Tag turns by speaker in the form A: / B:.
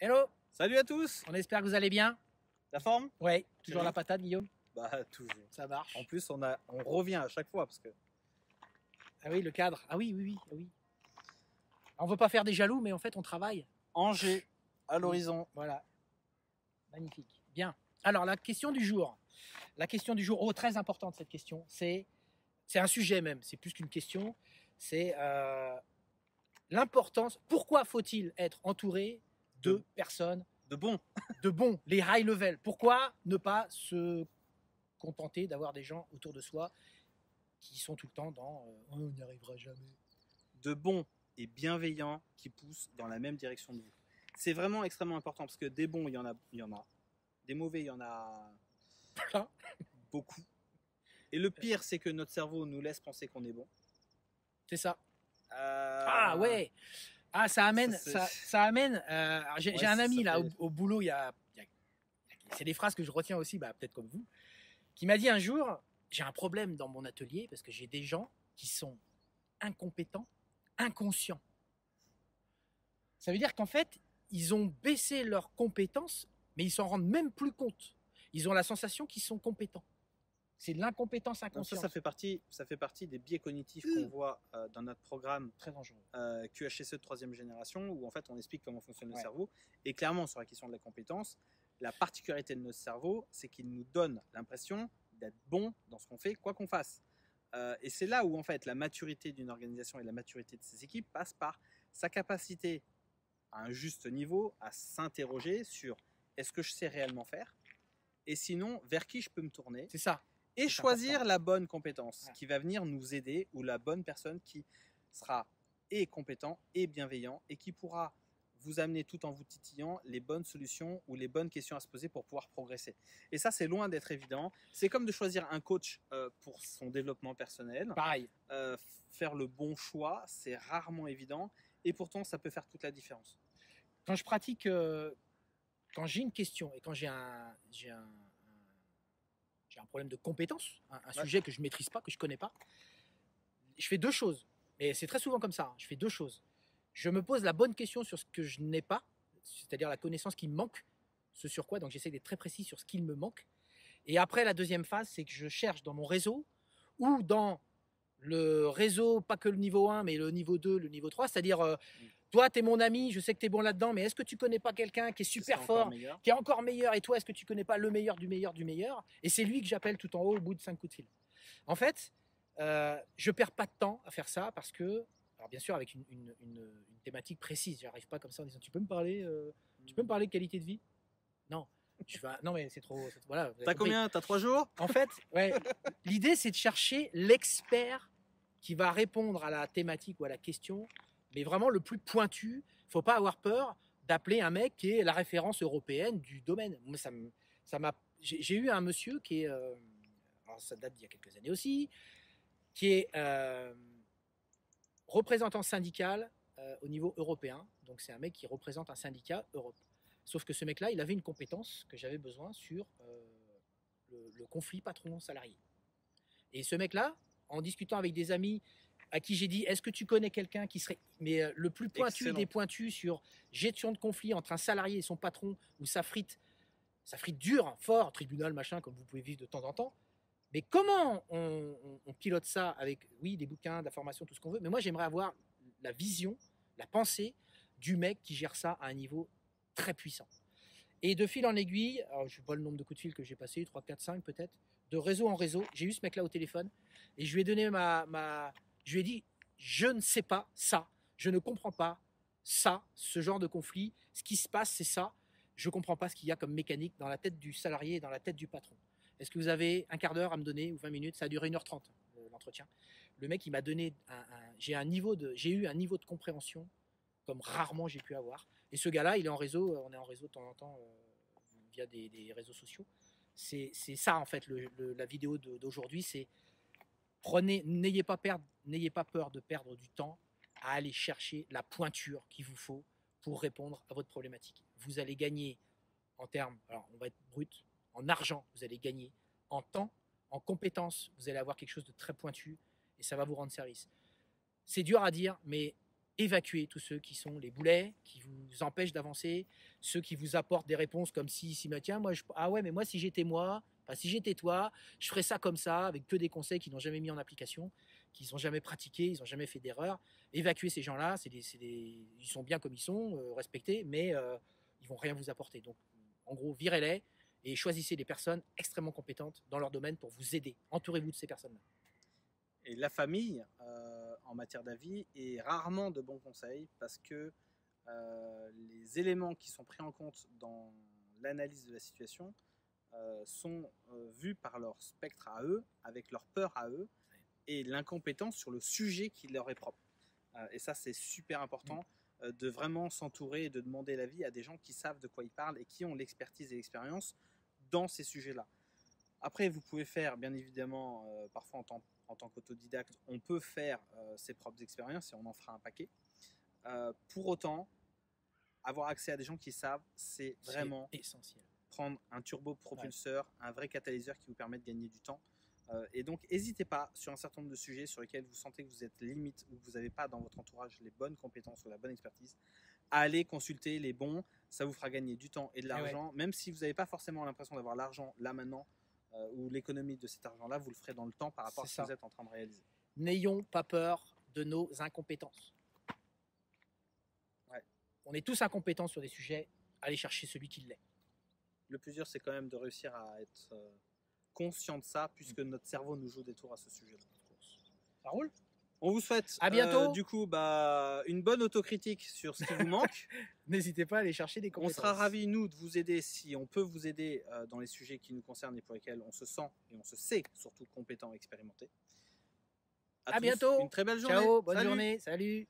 A: Hello,
B: Salut à tous.
A: on espère que vous allez bien.
B: La forme?
A: Ouais, toujours
B: Oui.
A: la patate, Guillaume.
B: Bah toujours.
A: Ça marche.
B: En plus, on revient à chaque fois parce que
A: Ah oui, le cadre. Ah oui, oui, oui, ah oui. On veut pas faire des jaloux, mais en fait, on travaille.
B: Angers à l'horizon.
A: Voilà. Magnifique. Bien. Alors, la question du jour. La question du jour, oh, très importante cette question. C'est un sujet même, c'est plus qu'une question. C'est l'importance. Pourquoi faut-il être entouré de personnes
B: De bon.
A: de bons, les high level? Pourquoi ne pas se contenter d'avoir des gens autour de soi qui sont tout le temps dans oh, on n'y arrivera jamais.
B: De bons et bienveillants qui poussent dans la même direction de vous. C'est vraiment extrêmement important parce que des bons, il y en a. Des mauvais, il y en a
A: Plein.
B: beaucoup. Et le pire, c'est que notre cerveau nous laisse penser qu'on est bon.
A: C'est ça. Ah ouais. Ah, ça amène. Ça amène. J'ai
B: Ouais,
A: un ami
B: ça
A: là
B: fait-
A: au boulot. C'est des phrases que je retiens aussi, bah, peut-être comme vous, qui m'a dit un jour, j'ai un problème dans mon atelier parce que j'ai des gens qui sont incompétents, inconscients. Ça veut dire qu'en fait, ils ont baissé leurs compétences, mais ils s'en rendent même plus compte. Ils ont la sensation qu'ils sont compétents. C'est de l'incompétence
B: Non,
A: inconsciente.
B: ça fait partie des biais cognitifs qu'on voit dans notre programme
A: Très dangereux.
B: QHSE de troisième génération, où en fait on explique comment fonctionne le
A: Ouais.
B: cerveau. Et clairement, sur la question de la compétence, la particularité de notre cerveau, c'est qu'il nous donne l'impression d'être bon dans ce qu'on fait, quoi qu'on fasse. Et c'est là où en fait la maturité d'une organisation et la maturité de ses équipes passe par sa capacité à un juste niveau à s'interroger sur est-ce que je sais réellement faire, et sinon vers qui je peux me tourner,
A: C'est ça.
B: et
A: C'est
B: choisir
A: important.
B: la bonne compétence
A: Ouais.
B: qui va venir nous aider, ou la bonne personne qui sera et compétent et bienveillant et qui pourra vous amener tout en vous titillant les bonnes solutions ou les bonnes questions à se poser pour pouvoir progresser. Et ça, c'est loin d'être évident. C'est comme de choisir un coach pour son développement personnel.
A: Pareil.
B: Faire le bon choix, c'est rarement évident, et pourtant ça peut faire toute la différence.
A: Quand je pratique, quand j'ai une question et quand j'ai un problème de compétence, un sujet que je ne maîtrise pas, que je ne connais pas, je fais deux choses. Et c'est très souvent comme ça. Je fais deux choses. Je me pose la bonne question sur ce que je n'ai pas, c'est-à-dire la connaissance qui me manque, ce sur quoi. Donc j'essaie d'être très précis sur ce qu'il me manque. Et après, la deuxième phase, c'est que je cherche dans mon réseau ou dans le réseau, pas que le niveau 1, mais le niveau 2, le niveau 3, c'est-à-dire toi, tu es mon ami, je sais que tu es bon là-dedans, mais est-ce que tu connais pas quelqu'un qui est super fort, qui est encore meilleur, et toi, est-ce que tu connais pas le meilleur du meilleur du meilleur? Et c'est lui que j'appelle tout en haut au bout de 5 coups de fil. En fait, je perds pas de temps à faire ça parce que, alors bien sûr, avec une thématique précise, j'arrive pas comme ça en disant tu peux me parler de qualité de vie? Non. Non mais c'est trop. Voilà.
B: T'as combien? T'as 3 jours?
A: En fait, ouais, l'idée c'est de chercher l'expert qui va répondre à la thématique ou à la question, mais vraiment le plus pointu. Faut pas avoir peur d'appeler un mec qui est la référence européenne du domaine. Moi, j'ai eu un monsieur qui est, alors ça date d'il y a quelques années aussi, qui est représentant syndical au niveau européen. Donc c'est un mec qui représente un syndicat Europe. Sauf que ce mec-là, il avait une compétence que j'avais besoin sur le conflit patron-salarié. Et ce mec-là, en discutant avec des amis à qui j'ai dit, est-ce que tu connais quelqu'un qui serait le plus pointu des pointus sur gestion de conflit entre un salarié et son patron, où ça frite dur, fort, tribunal, machin, comme vous pouvez vivre de temps en temps. Mais comment on pilote ça avec, oui, des bouquins, de la formation, tout ce qu'on veut, mais moi j'aimerais avoir la vision, la pensée du mec qui gère ça à un niveau très puissant. Et de fil en aiguille, alors je ne sais pas le nombre de coups de fil que j'ai passé, 3, 4, 5 peut-être, de réseau en réseau, j'ai eu ce mec-là au téléphone et je lui ai donné je lui ai dit, je ne sais pas ça, je ne comprends pas ça, ce genre de conflit, ce qui se passe c'est ça, je ne comprends pas ce qu'il y a comme mécanique dans la tête du salarié et dans la tête du patron. Est-ce que vous avez un quart d'heure à me donner ou 20 minutes? Ça a duré 1h30 l'entretien. Le mec il m'a donné j'ai eu un niveau de compréhension comme rarement j'ai pu avoir. Et ce gars-là, il est en réseau, on est en réseau de temps en temps via des réseaux sociaux. C'est ça en fait la vidéo d'aujourd'hui, c'est n'ayez pas peur de perdre du temps à aller chercher la pointure qu'il vous faut pour répondre à votre problématique. Vous allez gagner en termes, alors on va être brut, en argent, vous allez gagner en temps, en compétences, vous allez avoir quelque chose de très pointu et ça va vous rendre service. C'est dur à dire, mais évacuer tous ceux qui sont les boulets, qui vous empêchent d'avancer, ceux qui vous apportent des réponses comme si bah, tiens, ah ouais, mais moi, si j'étais moi, enfin, si j'étais toi, je ferais ça comme ça, avec que des conseils qu'ils n'ont jamais mis en application, qu'ils n'ont jamais pratiqué, ils n'ont jamais fait d'erreur. Évacuer ces gens-là, ils sont bien comme ils sont, respectés, mais ils vont rien vous apporter. Donc, en gros, virez-les et choisissez des personnes extrêmement compétentes dans leur domaine pour vous aider. Entourez-vous de ces personnes-là.
B: Et la famille, en matière d'avis, est rarement de bons conseils parce que les éléments qui sont pris en compte dans l'analyse de la situation sont vus par leur spectre à eux, avec leur peur à eux, et l'incompétence sur le sujet qui leur est propre. Et ça, c'est super important de vraiment s'entourer et de demander l'avis à des gens qui savent de quoi ils parlent et qui ont l'expertise et l'expérience dans ces sujets-là. Après, vous pouvez faire, bien évidemment, parfois en tant qu'autodidacte, on peut faire ses propres expériences et on en fera un paquet. Pour autant, avoir accès à des gens qui savent, c'est vraiment
A: essentiel.
B: Prendre un turbopropulseur, un vrai catalyseur qui vous permet de gagner du temps. Et donc, n'hésitez pas sur un certain nombre de sujets sur lesquels vous sentez que vous êtes limite ou que vous n'avez pas dans votre entourage les bonnes compétences ou la bonne expertise, à aller consulter les bons. Ça vous fera gagner du temps et de l'argent, même si vous n'avez pas forcément l'impression d'avoir l'argent là maintenant ou l'économie de cet argent-là, vous le ferez dans le temps par rapport à ce que vous êtes en train de réaliser.
A: N'ayons pas peur de nos incompétences. On est tous incompétents sur des sujets, allez chercher celui qui l'est.
B: Le plus dur, c'est quand même de réussir à être conscient de ça, puisque notre cerveau nous joue des tours à ce sujet-là.
A: Ça roule ?
B: On vous souhaite
A: à bientôt.
B: Du coup une bonne autocritique sur ce qui vous manque.
A: N'hésitez pas à aller chercher des compétences.
B: On sera ravis, nous, de vous aider si on peut vous aider dans les sujets qui nous concernent et pour lesquels on se sent et on se sait surtout compétent et expérimenté.
A: À bientôt.
B: Une très belle journée.
A: Ciao, bonne journée. Salut.